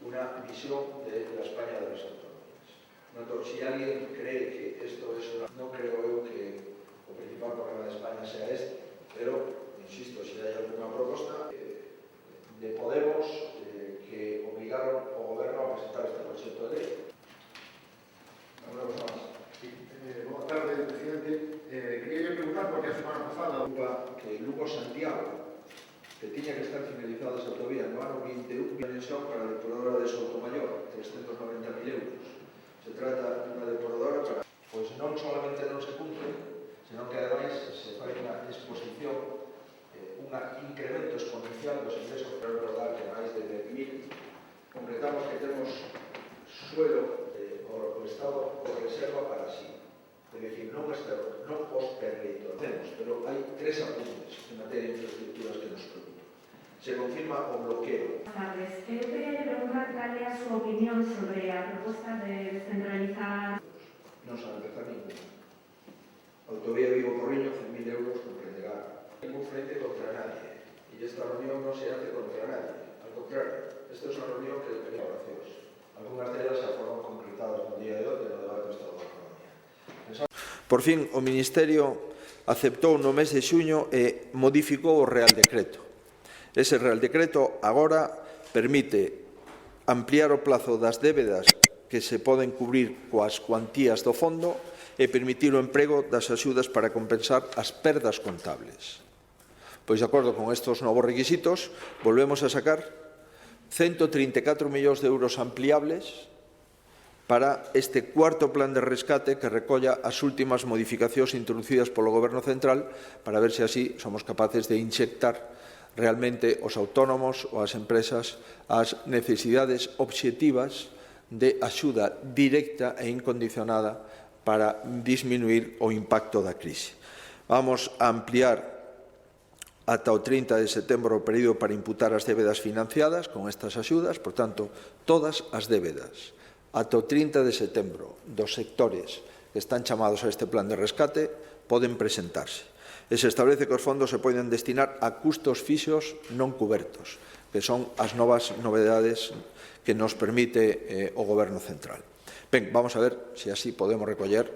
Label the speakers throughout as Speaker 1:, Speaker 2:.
Speaker 1: una visión de la España de las autonomías. Si alguien cree que esto es una... No creo yo que el principal problema de España sea este, pero, insisto, si hay alguna proposta de Podemos que obligaron al Gobierno a presentar este proyecto de ley. ¿Alguna cosa más?
Speaker 2: Sí. Buenas tardes, presidente. Quería preguntar, porque la semana pasada...
Speaker 1: Que Lugo-Santiago, que tiña que estar finalizada esa autovía no ano 21, dimensión para a depuradora de Soutomayor, 390.000 euros. Se trata de unha depuradora para... Pois non solamente non se cumple, senón que ademais se fai unha exposición, un incremento exponencial dos ingresos para recordar que máis de 10.000. Concretamos que temos suelo o Estado por reserva para sí. Es decir, non os territorios, pero hai tres apuntes en materia de infraestructuras que nos preocupan. Se confirma o bloqueo.
Speaker 3: Buenas tardes. Eu queria preguntar cal é a súa opinión sobre a proposta de descentralizar...
Speaker 1: Non sabe empezar ninguna. Autovía Vigo-Porriño, 100.000 euros, comprenderá. Ningún frente contra nadie. Y esta reunión no se hace contra nadie. Al contrario, esta es una reunión que tenía oraciones. Algunas de ellas ya fueron concretadas en el día de hoy en el debate de Estado de Economía.
Speaker 4: Por fin, o Ministerio aceptou no mes de xuño e modificou o Real Decreto. Ese Real Decreto agora permite ampliar o plazo das débedas que se poden cubrir coas cuantías do fondo e permitir o emprego das axudas para compensar as perdas contables. Pois, de acordo con estes novos requisitos, volvemos a sacar 134 millóns de euros ampliables para este cuarto plan de rescate que recolla as últimas modificacións introducidas polo Goberno Central para ver se así somos capaces de inxectar realmente os autónomos ou as empresas as necesidades obxectivas de axuda directa e incondicionada para disminuir o impacto da crise. Vamos a ampliar ata o 30 de setembro o período para imputar as débedas financiadas con estas axudas, por tanto, todas as débedas ata o 30 de setembro dos sectores que están chamados a este plan de rescate poden presentarse. E se establece que os fondos se poden destinar a custos fixos non cubertos, que son as novas novedades que nos permite o Goberno Central. Ben, vamos a ver se así podemos recoller,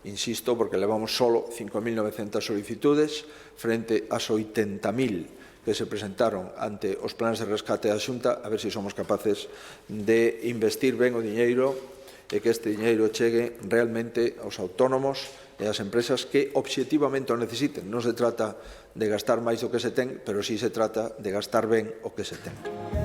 Speaker 4: insisto, porque levamos solo 5.900 solicitudes frente ás 80.000 que se presentaron ante os planes de rescate da Xunta, a ver se somos capaces de investir ben o diñeiro e que este diñeiro chegue realmente aos autónomos e ás empresas que obxectivamente o necesiten. Non se trata de gastar máis do que se ten, pero sí se trata de gastar ben o que se ten.